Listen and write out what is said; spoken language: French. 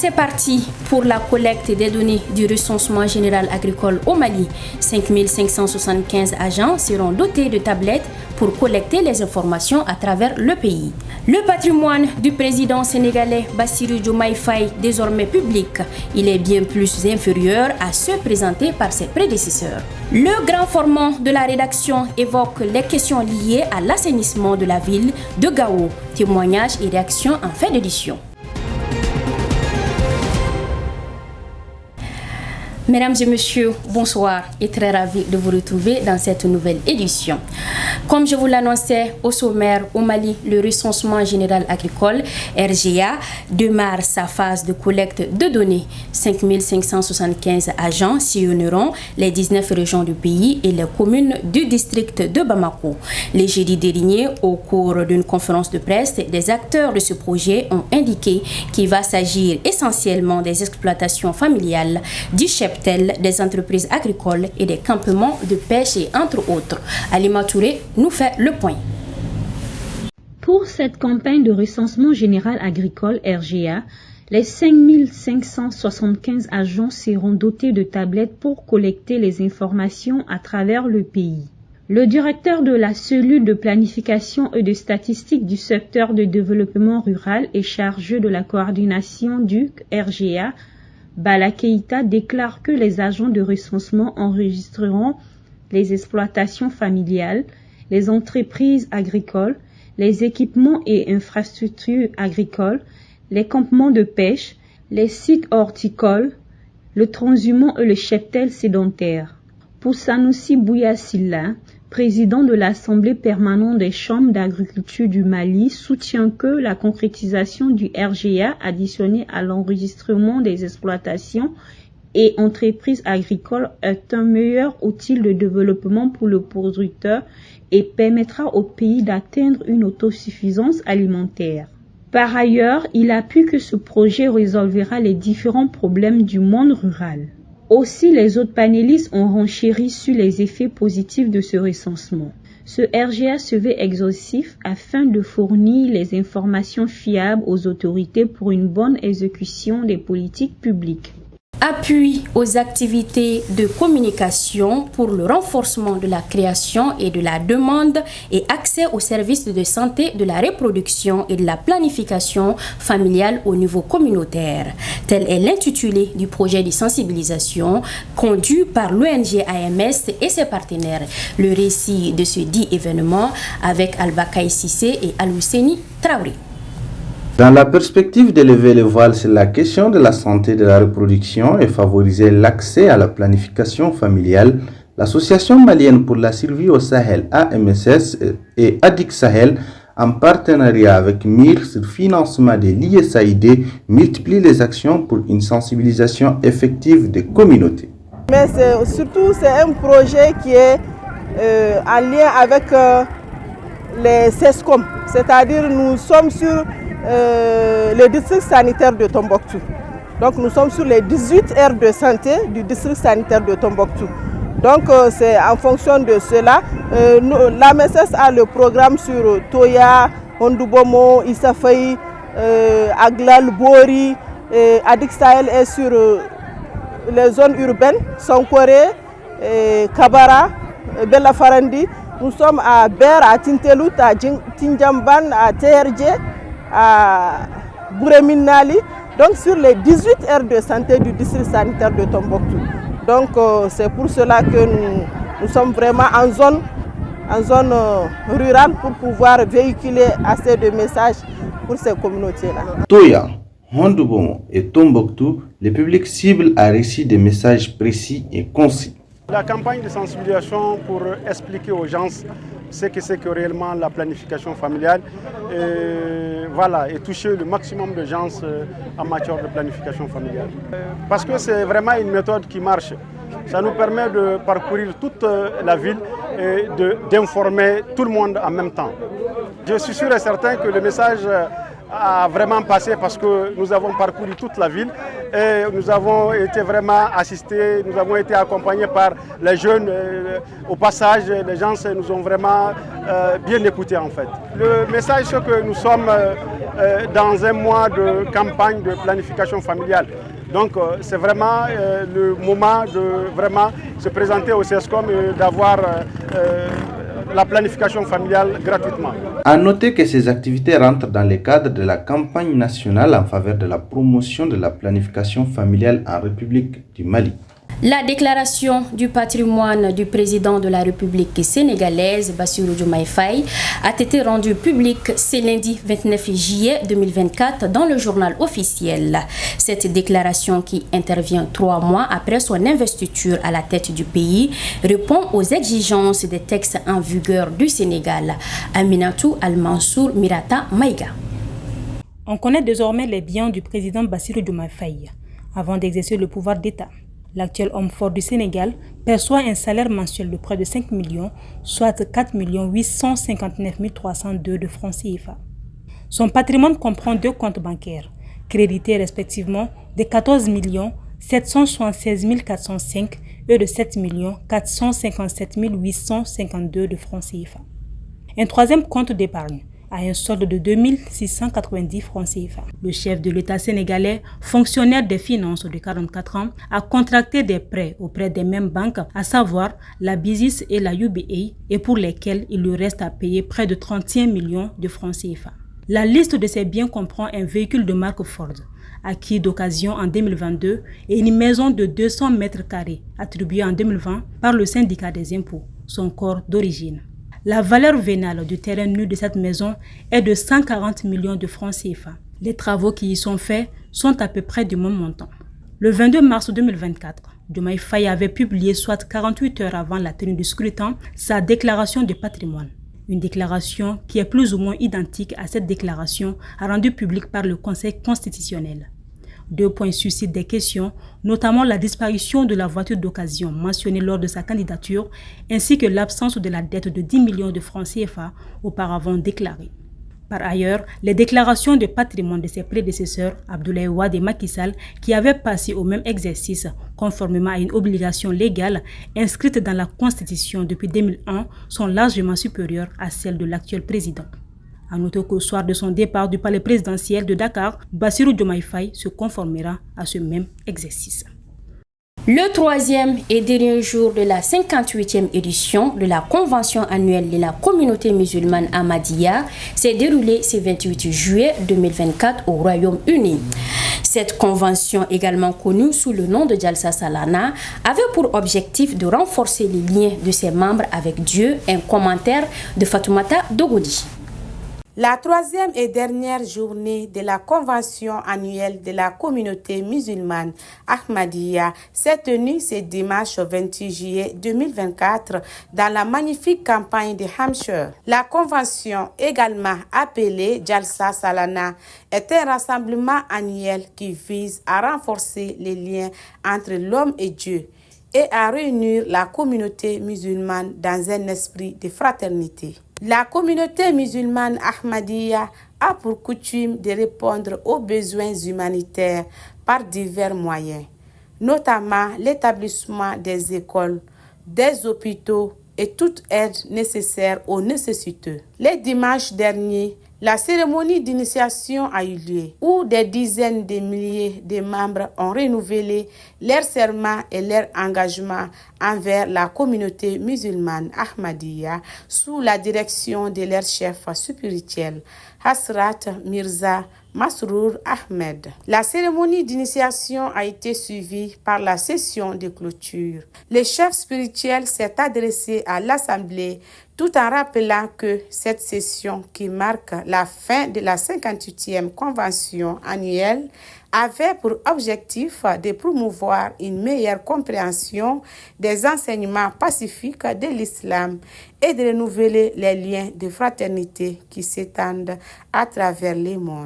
C'est parti pour la collecte des données du recensement général agricole au Mali. 5575 agents seront dotés de tablettes pour collecter les informations à travers le pays. Le patrimoine du président sénégalais Bassirou Diomaye Faye, désormais public, il est bien plus inférieur à ceux présentés par ses prédécesseurs. Le grand formant de la rédaction évoque les questions liées à l'assainissement de la ville de Gao. Témoignages et réactions en fin d'édition. Mesdames et messieurs, bonsoir et très ravi de vous retrouver dans cette nouvelle édition. Comme je vous l'annonçais au sommaire, au Mali, le recensement général agricole, RGA, démarre sa phase de collecte de données. 5575 agents sillonneront les 19 régions du pays et les communes du district de Bamako. Les jeudis derniers, au cours d'une conférence de presse, des acteurs de ce projet ont indiqué qu'il va s'agir essentiellement des exploitations familiales, du cheptel, des entreprises agricoles et des campements de pêche et entre autres. Alima Touré nous fait le point. Pour cette campagne de recensement général agricole RGA, les 5575 agents seront dotés de tablettes pour collecter les informations à travers le pays. Le directeur de la cellule de planification et de statistique du secteur de développement rural et chargé de la coordination du RGA, Bala Keïta, déclare que les agents de recensement enregistreront les exploitations familiales, les entreprises agricoles, les équipements et infrastructures agricoles, les campements de pêche, les sites horticoles, le transhumant et le cheptel sédentaire. Pour Sanoussi Bouyassila, président de l'Assemblée permanente des chambres d'agriculture du Mali, soutient que la concrétisation du RGA additionnée à l'enregistrement des exploitations et entreprises agricoles est un meilleur outil de développement pour le producteur et permettra au pays d'atteindre une autosuffisance alimentaire. Par ailleurs, il appuie que ce projet résolvera les différents problèmes du monde rural. Aussi, les autres panélistes ont renchéri sur les effets positifs de ce recensement. Ce RGA se veut exhaustif afin de fournir les informations fiables aux autorités pour une bonne exécution des politiques publiques. Appui aux activités de communication pour le renforcement de la création et de la demande et accès aux services de santé, de la reproduction et de la planification familiale au niveau communautaire. Tel est l'intitulé du projet de sensibilisation conduit par l'ONG AMS et ses partenaires. Le récit de ce dit événement avec Albakaï Sissé et Alousseni Traoré. Dans la perspective d'élever le voile sur la question de la santé de la reproduction et favoriser l'accès à la planification familiale, l'Association malienne pour la survie au Sahel AMSS et ADIC Sahel, en partenariat avec MIR sur financement de l'ISAID, multiplient les actions pour une sensibilisation effective des communautés. Mais c'est un projet qui est en lien avec les CESCOM, c'est-à-dire nous sommes sur le district sanitaire de Tombouctou. Donc nous sommes sur les 18 aires de santé du district sanitaire de Tombouctou. Donc c'est en fonction de cela. L'AMSS a le programme sur Toya, Ondoubomo, Issafaï, Aglal, Bori. Adik Sahel est sur les zones urbaines, Sankoré, Kabara, Bella Farandi. Nous sommes à Ber, à Tintelout, à Tinjamban, à TRJ, à Boureminali, donc sur les 18 aires de santé du district sanitaire de Tombouctou. Donc c'est pour cela que nous sommes vraiment en zone rurale pour pouvoir véhiculer assez de messages pour ces communautés-là. Toya, Hondoubomo et Tombouctou, le public cible a reçu des messages précis et concis. La campagne de sensibilisation pour expliquer aux gens ce que c'est que réellement la planification familiale et toucher le maximum de gens en matière de planification familiale. Parce que c'est vraiment une méthode qui marche. Ça nous permet de parcourir toute la ville et d'informer tout le monde en même temps. Je suis sûr et certain que le message à vraiment passer parce que nous avons parcouru toute la ville et nous avons été vraiment assistés, nous avons été accompagnés par les jeunes. Au passage, les gens nous ont vraiment bien écoutés en fait. Le message, c'est que nous sommes dans un mois de campagne de planification familiale. Donc c'est vraiment le moment de vraiment se présenter au CESCOM et d'avoir la planification familiale gratuitement. À noter que ces activités rentrent dans le cadre de la campagne nationale en faveur de la promotion de la planification familiale en République du Mali. La déclaration du patrimoine du président de la République sénégalaise, Bassirou Diomaye Faye, a été rendue publique ce lundi 29 juillet 2024 dans le journal officiel. Cette déclaration, qui intervient 3 mois après son investiture à la tête du pays, répond aux exigences des textes en vigueur du Sénégal. Aminatou Al-Mansour Mirata Maïga. On connaît désormais les biens du président Bassirou Diomaye Faye avant d'exercer le pouvoir d'État. L'actuel homme fort du Sénégal perçoit un salaire mensuel de près de 5 millions, soit 4 859 302 de francs CFA. Son patrimoine comprend 2 comptes bancaires, crédités respectivement de 14 776 405 et de 7 457 852 de francs CFA. Un 3e compte d'épargne à un solde de 2690 francs CFA. Le chef de l'État sénégalais, fonctionnaire des finances de 44 ans, a contracté des prêts auprès des mêmes banques, à savoir la BISIS et la UBA, et pour lesquels il lui reste à payer près de 31 millions de francs CFA. La liste de ces biens comprend un véhicule de marque Ford, acquis d'occasion en 2022, et une maison de 200 mètres carrés, attribuée en 2020 par le syndicat des impôts, son corps d'origine. La valeur vénale du terrain nu de cette maison est de 140 millions de francs CFA. Les travaux qui y sont faits sont à peu près du même montant. Le 22 mars 2024, Diomaye Faye avait publié, soit 48 heures avant la tenue du scrutin, sa déclaration de patrimoine. Une déclaration qui est plus ou moins identique à cette déclaration rendue publique par le Conseil constitutionnel. 2 points suscitent des questions, notamment la disparition de la voiture d'occasion mentionnée lors de sa candidature, ainsi que l'absence de la dette de 10 millions de francs CFA auparavant déclarée. Par ailleurs, les déclarations de patrimoine de ses prédécesseurs, Abdoulaye Wade et Macky Sall, qui avaient passé au même exercice conformément à une obligation légale inscrite dans la Constitution depuis 2001, sont largement supérieures à celles de l'actuel président. À noter qu'au soir de son départ du palais présidentiel de Dakar, Bassirou Diomaye Faye se conformera à ce même exercice. Le 3e et dernier jour de la 58e édition de la Convention annuelle de la communauté musulmane Ahmadiyya s'est déroulé ce 28 juillet 2024 au Royaume-Uni. Cette convention, également connue sous le nom de Jalsa Salana, avait pour objectif de renforcer les liens de ses membres avec Dieu. Un commentaire de Fatoumata Dogodi. La 3e et dernière journée de la Convention annuelle de la communauté musulmane Ahmadiyya s'est tenue ce dimanche 28 juillet 2024 dans la magnifique campagne de Hampshire. La convention, également appelée Jalsa Salana, est un rassemblement annuel qui vise à renforcer les liens entre l'homme et Dieu et à réunir la communauté musulmane dans un esprit de fraternité. La communauté musulmane Ahmadiyya a pour coutume de répondre aux besoins humanitaires par divers moyens, notamment l'établissement des écoles, des hôpitaux et toute aide nécessaire aux nécessiteux. Les dimanches derniers, la cérémonie d'initiation a eu lieu, où des dizaines de milliers de membres ont renouvelé leur serment et leur engagement envers la communauté musulmane Ahmadiyya sous la direction de leur chef spirituel, Hasrat Mirza Masrour Ahmed. La cérémonie d'initiation a été suivie par la session de clôture. Le chef spirituel s'est adressé à l'Assemblée tout en rappelant que cette session qui marque la fin de la 58e convention annuelle avait pour objectif de promouvoir une meilleure compréhension des enseignements pacifiques de l'islam et de renouveler les liens de fraternité qui s'étendent à travers le monde.